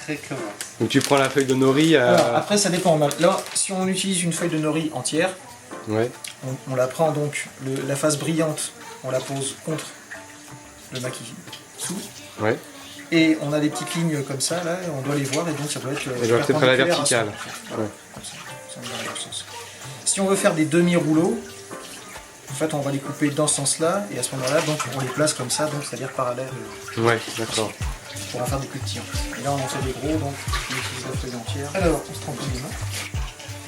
recommence. Donc tu prends la feuille de nori Alors, après, ça dépend. Là, si on utilise une feuille de nori entière, Ouais. on la prend donc, la face brillante, on la pose contre le maquis sous. Ouais. Et on a des petites lignes comme ça, là, et on doit les voir, et donc ça doit être Elle doit être à la perpendiculaire verticale. ça, en fait. Voilà, Ouais. comme ça va dans le bon sens. Si on veut faire des demi-rouleaux, en fait, on va les couper dans ce sens-là, et à ce moment-là, donc on les place comme ça, donc c'est-à-dire parallèles, Ouais, d'accord. pour en faire des plus petits. En fait. Et là, on en fait des gros, donc on utilise la feuille entière. Alors, on se trempe les mains.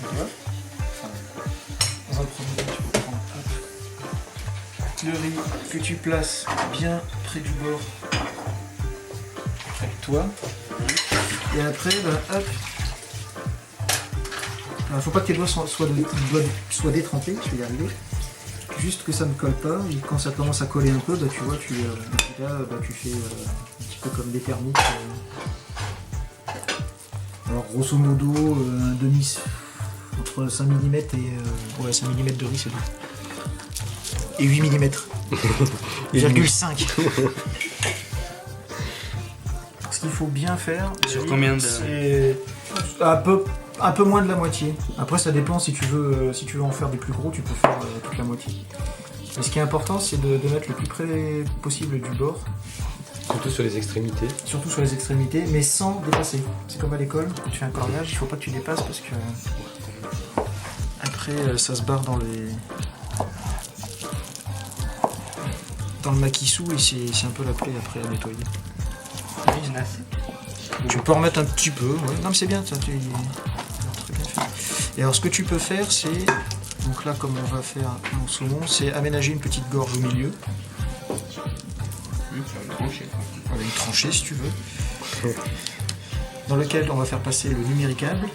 Donc, voilà. Enfin, dans un premier temps, tu peux prendre hop, le riz que tu places bien près du bord, près de toi. Et après, ben, hop. Alors, faut pas que tes doigts soient détrempés, je vais y arriver. Juste que ça ne colle pas, et quand ça commence à coller un peu, bah, tu vois, là, bah, tu fais un petit peu comme des thermiques. Alors grosso modo, un demi, entre 5 mm et ouais, 5 mm de riz, c'est tout. Et 8 mm. 0,5. Ce qu'il faut bien faire, Sur combien de... c'est un peu moins de la moitié. Après, ça dépend si tu veux en faire des plus gros, tu peux faire toute la moitié. Et ce qui est important, c'est de mettre le plus près possible du bord. Surtout sur les extrémités. Surtout sur les extrémités, mais sans dépasser. C'est comme à l'école, quand tu fais un cordage, il faut pas que tu dépasses parce que après ça se barre dans le maquis et c'est un peu la plaie après à nettoyer. Tu peux en remettre un petit peu, ouais. Non mais c'est bien ça, très bien fait. Et alors ce que tu peux faire, c'est, donc là comme on va faire mon saumon, c'est aménager une petite gorge au milieu. Voilà, une tranchée si tu veux, dans lequel on va faire passer le numéricable.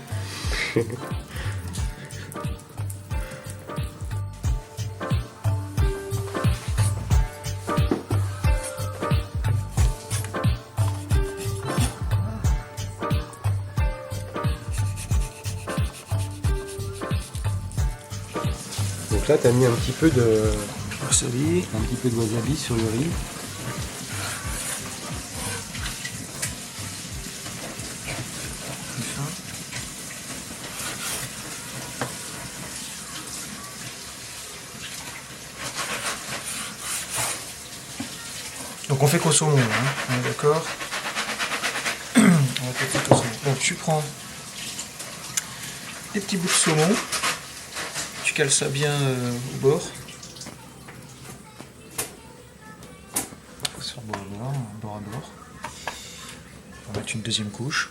Donc là, tu as mis un petit peu de Wasabi. un petit peu de wasabi sur le riz. Donc on fait qu'au saumon, hein, on est d'accord. On va faire qu'au saumon. Donc tu prends des petits bouts de saumon, tu cales ça bien au bord. Sur bord à bord, bord à bord. On va mettre une deuxième couche.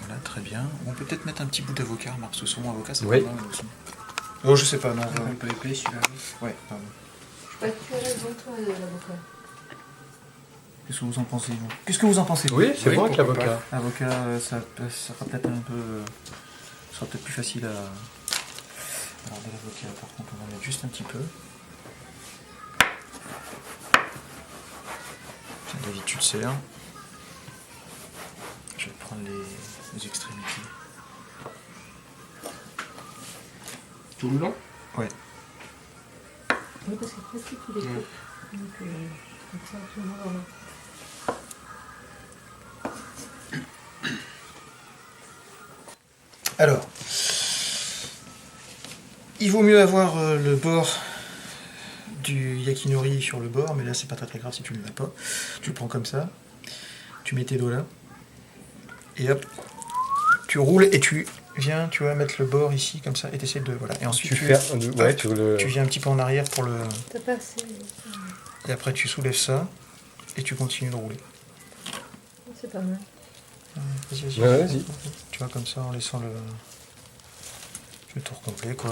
Voilà, très bien. On peut peut-être mettre un petit bout d'avocat, remarque ce saumon avocat, ça Oui. pas mal aussi. Oh, je sais pas, non. Un peu épais celui-là. Ouais, pardon. Tu as raison, toi, l'avocat. Qu'est-ce que vous en pensez, vous? Qu'est-ce que vous en pensez? Oui, c'est Oui, bon avec pourquoi l'avocat. Avocat, ça sera peut-être un peu. Ça sera peut-être plus facile à. Alors, de l'avocat, par contre, on va mettre juste un petit peu. Tiens, David, tu te sers. Je vais prendre les extrémités. Tout le long? Ouais. Oui, parce qu'après, si tu les coupes. Donc, comme ça, tout le monde en a. Alors, il vaut mieux avoir le bord du yakinori sur le bord, mais là c'est pas très grave si tu ne l'as pas. Tu le prends comme ça, tu mets tes doigts là, et hop, tu roules et tu viens, tu vas mettre le bord ici comme ça, et tu essaies de. Voilà. Et ensuite Tu viens un petit peu en arrière pour le. T'as pas assez. Et après tu soulèves ça, et tu continues de rouler. C'est pas mal. Vas-y, vas-y. Ouais, vas-y. Tu vois, comme ça, en laissant le tour complet, quoi.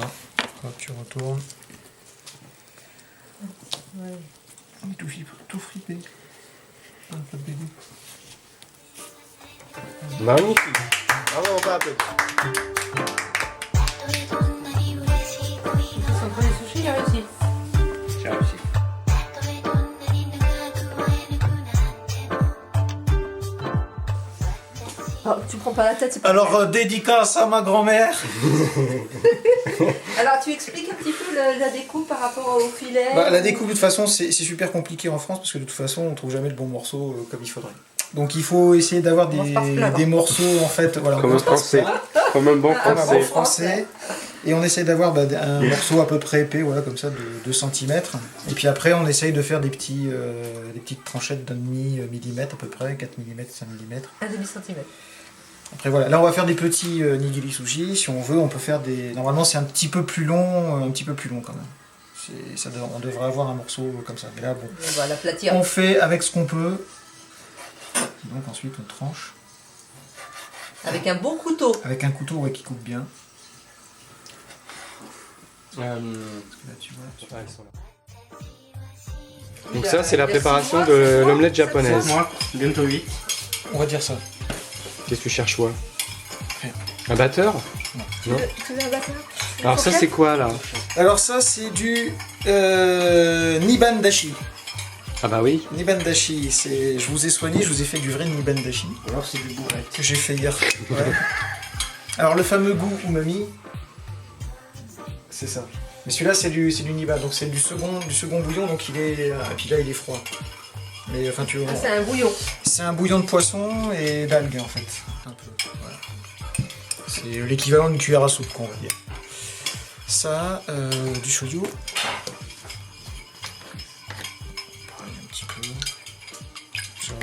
Hop, tu retournes. Ouais. On est tout fripé. Ah, pas de bébé. Magnifique. Bravo, on va applaudir. Sans prendre les sushis, j'ai réussi. J'ai réussi. Oh, tu prends pas la tête, c'est pas Alors, dédicace à ma grand-mère. Alors, tu expliques un petit peu la découpe par rapport au filet. Bah, la découpe, de toute façon, c'est super compliqué en France parce que de toute façon, on trouve jamais le bon morceau comme il faudrait. Donc, il faut essayer d'avoir des morceaux en fait. Voilà, Comme un français. Comme un bon comme un bon français. français. Et on essaye d'avoir un morceau à peu près épais, voilà, comme ça, de 2 cm. Et puis après, on essaye de faire des petites tranchettes d'un demi millimètre à peu près, 4 mm, 5 mm. Un demi-centimètre. Après voilà, là on va faire des petits nigiri sushi. Si on veut, on peut faire des. Normalement, c'est un petit peu plus long quand même. On devrait avoir un morceau comme ça. Mais là, bon. On va l'aplatir. On fait avec ce qu'on peut. Donc ensuite, on tranche. Avec un bon couteau. Avec un couteau ouais, qui coupe bien. Euh, Là, tu vois. ah, ils sont là. Donc ça, c'est la préparation de l'omelette japonaise. Moi, bientôt 8. On va dire ça. Qu'est-ce que tu cherches, toi? Rien. Un batteur? Tu veux un batteur? Alors ça, c'est quoi, là? Alors ça, c'est du Niban Dashi. Ah bah oui. Niban Dashi, je vous ai soigné, je vous ai fait du vrai Niban Dashi. Alors c'est du bourret. Que j'ai fait hier. Ouais. Alors le fameux goût umami, c'est ça. Mais celui-là c'est du niba, donc c'est du second bouillon, donc et puis là il est froid. Mais enfin tu vois. C'est un bouillon. C'est un bouillon de poisson et d'algues en fait. Un peu. Voilà. C'est l'équivalent d'une cuillère à soupe qu'on va dire. Ça, du shoyu. Pareil un petit peu. Ça.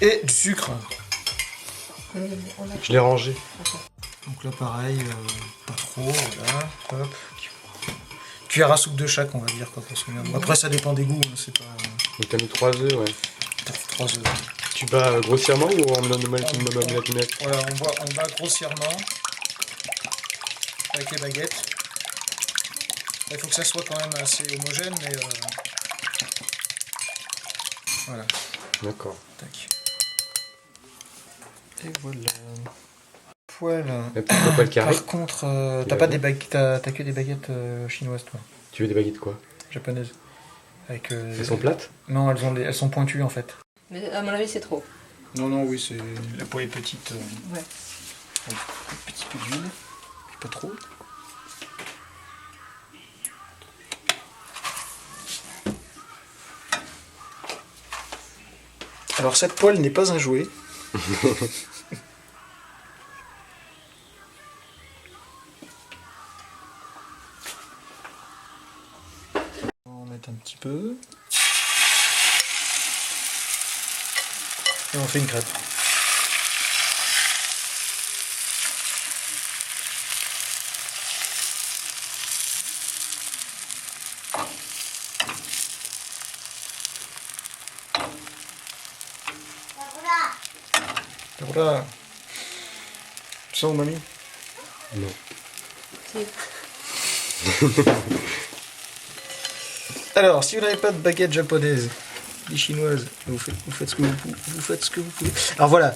Et du sucre. Je l'ai rangé. Donc là pareil, pas trop, voilà, hop. Cuillère à soupe de chaque on va dire quoi pour se souvenir. Après ça dépend des goûts, hein, c'est pas. Donc t'as mis 3 œufs, ouais. 3 œufs. Tu bats grossièrement ou en omelette nette? Voilà, on bat grossièrement avec les baguettes. Il faut que ça soit quand même assez homogène, mais voilà. D'accord. Tac. Et voilà. Poêle. Et pourquoi pas le carré? Par contre, t'as pas des baguettes, t'as que des baguettes chinoises toi, Tu veux des baguettes quoi? japonaises. Avec, Elles sont plates? Non, elles sont pointues en fait. Mais à mon avis, c'est trop. Non, non, oui, c'est la poêle est petite. Ouais. Un petit peu d'huile, pas trop. Alors cette poêle n'est pas un jouet. On va mettre un petit peu. Et on fait une crêpe. Voilà. Tu sens, mamie? Non. Alors, si vous n'avez pas de baguette japonaise, ni chinoise, vous faites ce que vous pouvez. Alors voilà,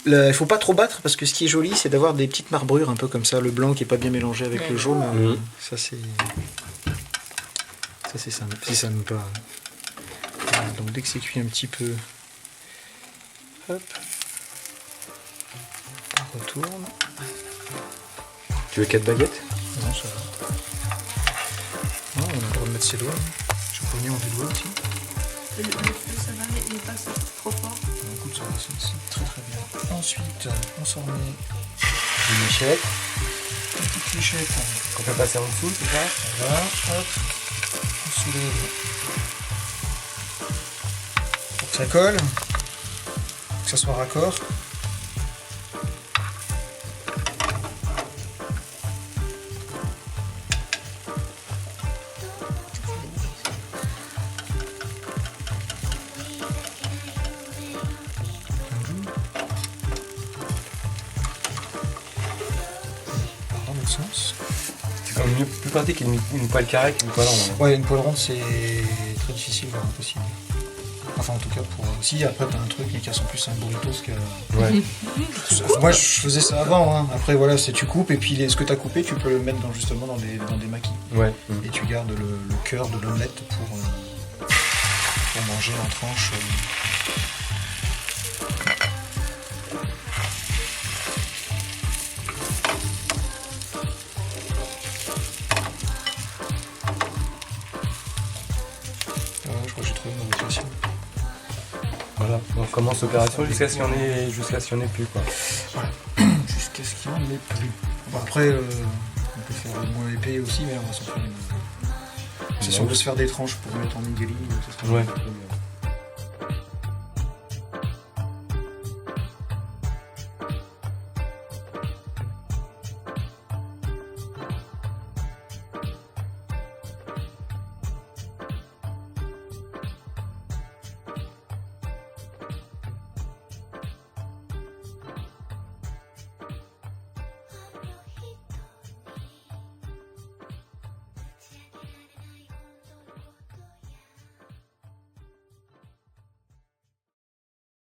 il faut pas trop battre parce que ce qui est joli, c'est d'avoir des petites marbrures un peu comme ça, le blanc qui est pas bien mélangé avec le jaune. Ça c'est sympa. C'est sympa. Voilà, donc dès que c'est cuit un petit peu, hop, on retourne. Tu veux 4 baguettes? Non, ça va. Non, on a le droit de mettre ses doigts. Je peux venir en des doigts aussi. Le feu, ça va, mais il n'est pas trop fort. Écoute, ça va, c'est très très bien. Ensuite, on s'en met une échelle. Une petite échelle On peut passer en dessous, c'est ça? Voilà, hop. On soulève pour que ça colle, que ça soit raccord. C'est quand même plus pratique qu'une poêle carrée qu'une poêle ronde. Ouais, une poêle ronde c'est très difficile, voire impossible. Enfin en tout cas pour... Si après t'as un truc mais qui ressemble plus à un burritos que... Ouais. Moi je faisais ça avant, hein. Après voilà, c'est tu coupes et puis ce que t'as coupé tu peux le mettre justement dans des maquis. Ouais. Et tu gardes le cœur de l'omelette pour manger en tranches. trop dans les machines. Voilà, on commence l'opération jusqu'à ce qu'il n'y en ait plus, quoi. Jusqu'à ce qu'il n'y en ait plus. Bon, après, on peut faire le moins épais aussi, mais on va s'en faire une. Si on veut se faire des tranches pour mettre en nigiri, ça serait Ouais. un peu mieux.